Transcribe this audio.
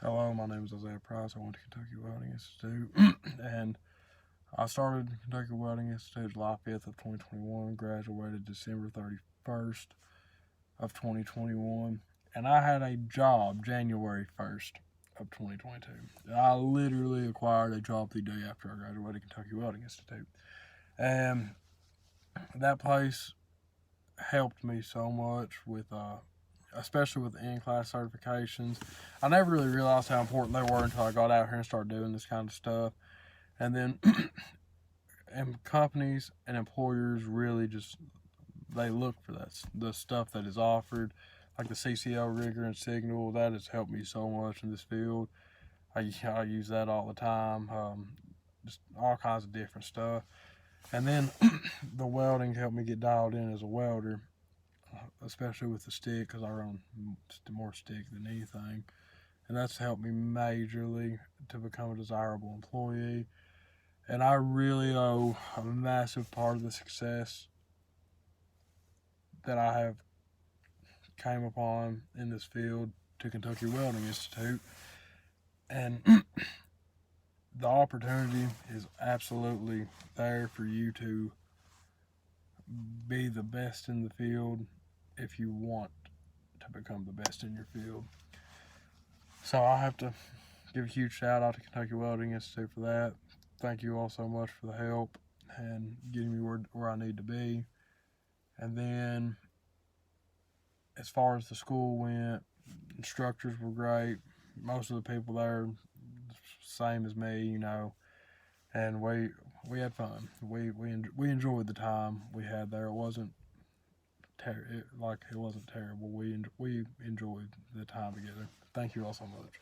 Hello, my name is Isaiah Price. I went to Kentucky Welding Institute, and I started Kentucky Welding Institute July 5th of 2021, graduated December 31st of 2021, and I had a job January 1st of 2022. I literally acquired a job the day after I graduated Kentucky Welding Institute, and that place helped me so much with especially with the in-class certifications. I never really realized how important they were until I got out here and started doing this kind of stuff. And then and companies and employers really just they look for the stuff that is offered, like the CCL rigger and signal. That has helped me so much in this field. I use that all the time. Just all kinds of different stuff. And then the welding helped me get dialed in as a welder, especially with the stick, because I run more stick than anything. And that's helped me majorly to become a desirable employee. And I really owe a massive part of the success that I have came upon in this field to Kentucky Welding Institute. And the opportunity is absolutely there for you to be the best in the field if you want to become the best in your field. So I have to give a huge shout out to Kentucky Welding Institute for that. Thank you all so much for the help and getting me where I need to be. And then, as far as the school went, instructors were great. Most of the people there, same as me, and we had fun. We enjoyed the time we had there. It wasn't it wasn't terrible. We enjoyed the time together. Thank you all so much.